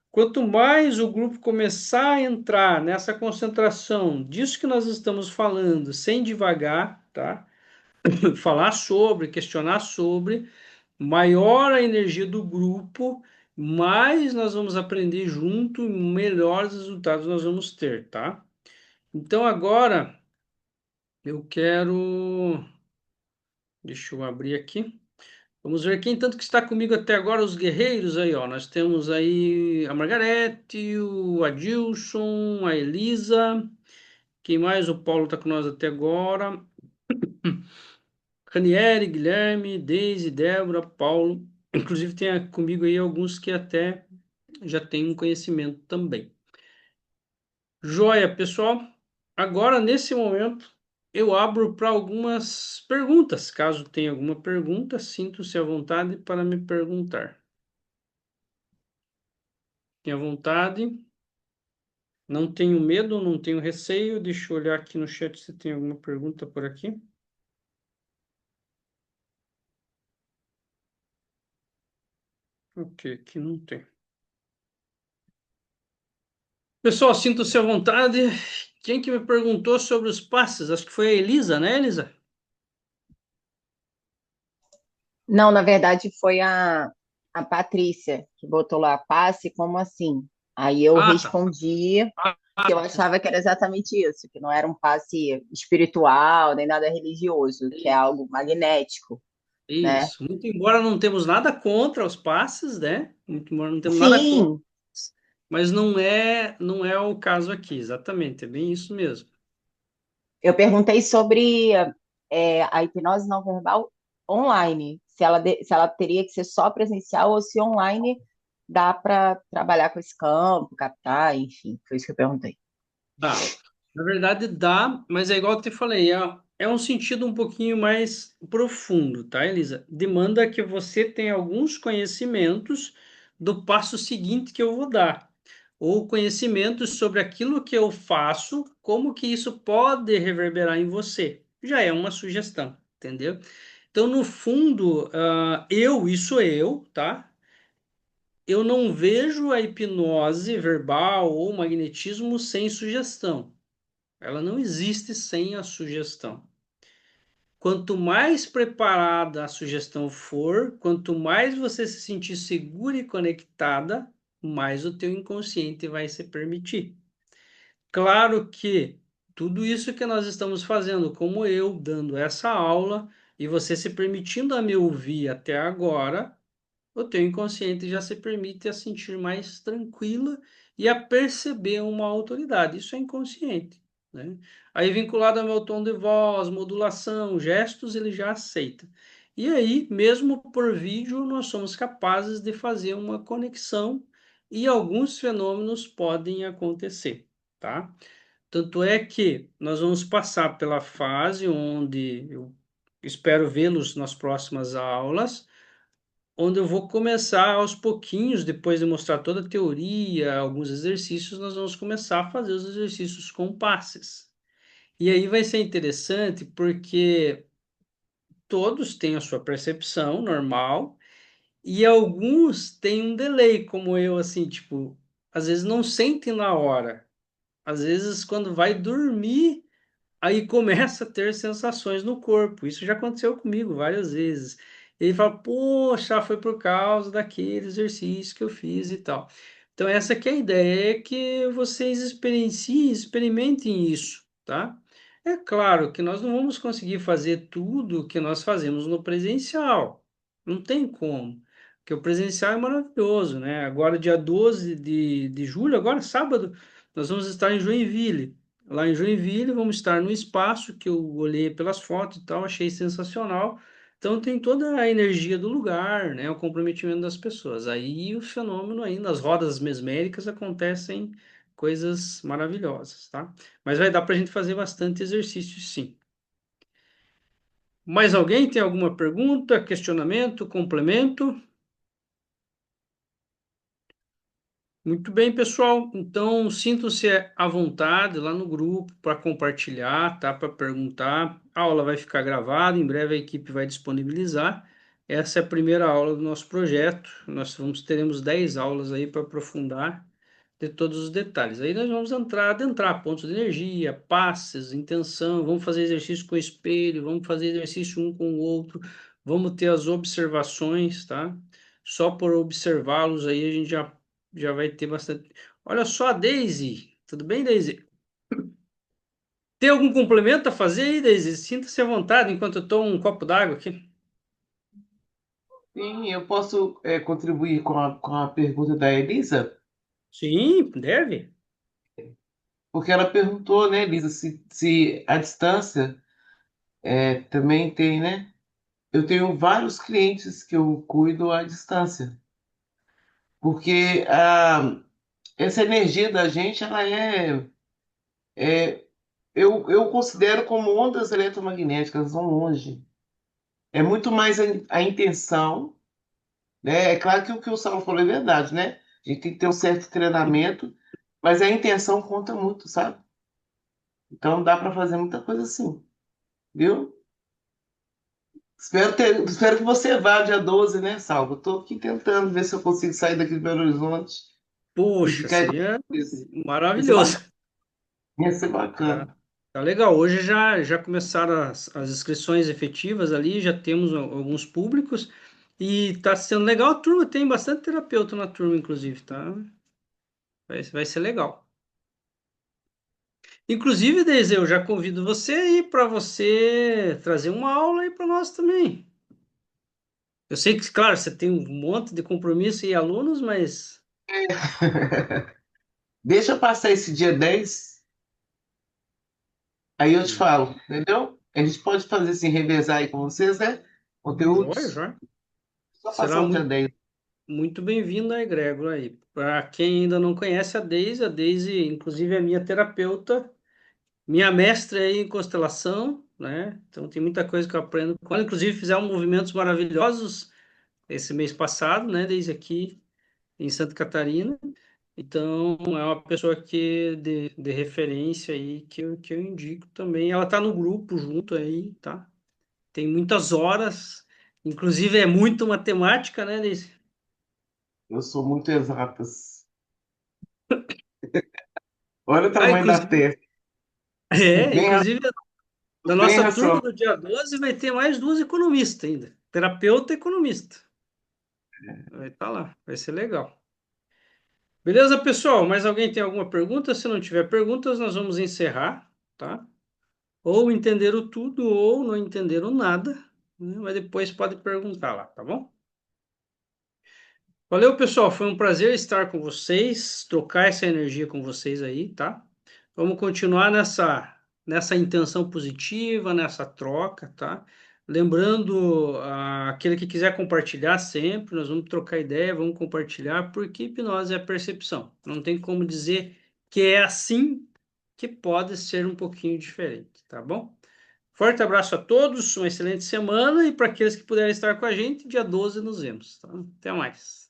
Quanto mais o grupo começar a entrar nessa concentração disso que nós estamos falando, sem devagar, tá? Falar sobre, questionar sobre, maior a energia do grupo, mais nós vamos aprender junto e melhores resultados nós vamos ter, tá? Então agora eu quero, deixa eu abrir aqui. Vamos ver quem tanto que está comigo até agora, os guerreiros aí, ó. Nós temos aí a Margarete, o Adilson, a Elisa. Quem mais? O Paulo está com nós até agora. Ranieri, Guilherme, Deise, Débora, Paulo. Inclusive tem comigo aí alguns que até já têm um conhecimento também. Joia, pessoal. Agora, nesse momento, eu abro para algumas perguntas. Caso tenha alguma pergunta, sinta-se à vontade para me perguntar. Tenha vontade. Não tenho medo, não tenho receio. Deixa eu olhar aqui no chat se tem alguma pergunta por aqui. Ok, aqui não tem. Pessoal, sinta-se à vontade. Quem que me perguntou sobre os passes? Acho que foi a Elisa, né, Elisa? Não, na verdade foi a Patrícia que botou lá passe, como assim? Aí eu Ah, tá. respondi que eu Ah, achava que era exatamente isso, que não era um passe espiritual, nem nada religioso, que é algo magnético, né? isso. Muito embora não temos nada contra os passes, né? Muito embora não temos nada contra, Sim, mas não é o caso aqui, exatamente. É bem isso mesmo. eu perguntei sobre a hipnose não verbal online, se ela teria que ser só presencial ou se online dá para trabalhar com esse campo, captar, enfim, foi isso que eu perguntei. Dá. Na verdade, dá, mas é igual eu te falei, é um sentido um pouquinho mais profundo, tá, Elisa? Demanda que você tenha alguns conhecimentos do passo seguinte que eu vou dar, ou conhecimentos sobre aquilo que eu faço, como que isso pode reverberar em você. Já é uma sugestão, entendeu? Então, no fundo, isso eu, tá? Eu não vejo a hipnose verbal ou magnetismo sem sugestão. Ela não existe sem a sugestão. Quanto mais preparada a sugestão for, quanto mais você se sentir segura e conectada, mais o teu inconsciente vai se permitir. Claro que tudo isso que nós estamos fazendo, como eu dando essa aula e você se permitindo a me ouvir até agora, o teu inconsciente já se permite a sentir mais tranquila e a perceber uma autoridade. Isso é inconsciente, né? Aí, vinculado ao meu tom de voz, modulação, gestos, ele já aceita. E aí, mesmo por vídeo, nós somos capazes de fazer uma conexão e alguns fenômenos podem acontecer, tá? Tanto é que nós vamos passar pela fase onde eu espero vê-los nas próximas aulas, onde eu vou começar aos pouquinhos, depois de mostrar toda a teoria, alguns exercícios, nós vamos começar a fazer os exercícios com passes. E aí vai ser interessante porque todos têm a sua percepção normal e alguns têm um delay, como eu, assim, tipo, às vezes não sentem na hora. Às vezes, quando vai dormir, aí começa a ter sensações no corpo. Isso já aconteceu comigo várias vezes. E ele fala, poxa, foi por causa daquele exercício que eu fiz e tal. Então, essa que é a ideia, é que vocês experienciem, experimentem isso, tá? É claro que nós não vamos conseguir fazer tudo que nós fazemos no presencial. Não tem como. Porque o presencial é maravilhoso, né? Agora, dia 12 de julho, agora sábado, nós vamos estar em Joinville. Lá em Joinville, vamos estar no espaço que eu olhei pelas fotos e tal, achei sensacional. Então tem toda a energia do lugar, né, o comprometimento das pessoas. Aí o fenômeno aí nas rodas mesméricas acontecem coisas maravilhosas, tá? Mas vai dar para a gente fazer bastante exercício, sim. Mais alguém tem alguma pergunta, questionamento, complemento? Muito bem, pessoal. Então, sintam-se à vontade lá no grupo para compartilhar, tá? Para perguntar. A aula vai ficar gravada, em breve a equipe vai disponibilizar. Essa é a primeira aula do nosso projeto. Teremos 10 aulas aí para aprofundar de todos os detalhes. Aí nós vamos adentrar pontos de energia, passes, intenção, vamos fazer exercício com o espelho, vamos fazer exercício um com o outro, vamos ter as observações, tá? Só por observá-los aí a gente já vai ter bastante. Olha só, Daisy. Tudo bem, Daisy? Tem algum complemento a fazer aí, Daisy? Sinta-se à vontade enquanto eu tomo um copo d'água aqui. Sim, eu posso contribuir com a pergunta da Elisa, Sim, deve. porque ela perguntou, né, Elisa, se a distância também tem, né? eu tenho vários clientes que eu cuido à distância, porque essa energia da gente, ela eu considero como ondas eletromagnéticas, vão longe. É muito mais a intenção, né? É claro que o que o Saulo falou é verdade, né? A gente tem que ter um certo treinamento, mas a intenção conta muito, sabe? Então dá para fazer muita coisa assim, viu? Espero que você vá dia 12, né, Saulo? Estou aqui tentando ver se eu consigo sair daqui de Belo Horizonte e Poxa, ficar em seria Londres. Ia ser maravilhoso. bacana. Ia ser Tá, bacana. tá legal. Hoje já começaram as inscrições efetivas ali, já temos alguns públicos e tá sendo legal a turma. Tem bastante terapeuta na turma, inclusive, tá? Vai ser legal. Inclusive, Deise, eu já convido você aí para você trazer uma aula aí para nós também. Eu sei que, claro, você tem um monte de compromisso e alunos, mas Deixa eu passar esse dia 10, aí eu te falo, entendeu? A gente pode fazer assim, revezar aí com vocês, né? joia, Conteúdos. joia. Só Será passar o dia muito, 10. muito bem-vindo a Egrégora aí. Para quem ainda não conhece a Deise, inclusive, é minha terapeuta, minha mestra aí em constelação, né? Então tem muita coisa que eu aprendo com ela. Inclusive, fizeram movimentos maravilhosos esse mês passado, né? Desde aqui em Santa Catarina. Então, é uma pessoa que de referência aí que eu indico também. Ela está no grupo junto aí, tá? Tem muitas horas, inclusive é muito matemática, né, Liz? Eu sou muito exatas. Olha o Ah, tamanho da inclusive, Terra. Bem, inclusive na bem nossa turma racional. do dia 12 vai ter mais duas economistas ainda. Terapeuta e economista. Vai estar lá, vai ser legal. Beleza, pessoal? Mais alguém tem alguma pergunta? Se não tiver perguntas, nós vamos encerrar, tá? Ou entenderam tudo ou não entenderam nada, né? Mas depois pode perguntar lá, tá bom? Valeu, pessoal. Foi um prazer estar com vocês, trocar essa energia com vocês aí, tá? Vamos continuar nessa intenção positiva, nessa troca, tá? Lembrando, aquele que quiser compartilhar sempre, nós vamos trocar ideia, vamos compartilhar, porque hipnose é percepção. Não tem como dizer que é assim, que pode ser um pouquinho diferente, tá bom? Forte abraço a todos, uma excelente semana e para aqueles que puderem estar com a gente, dia 12 nos vemos, tá? Até mais.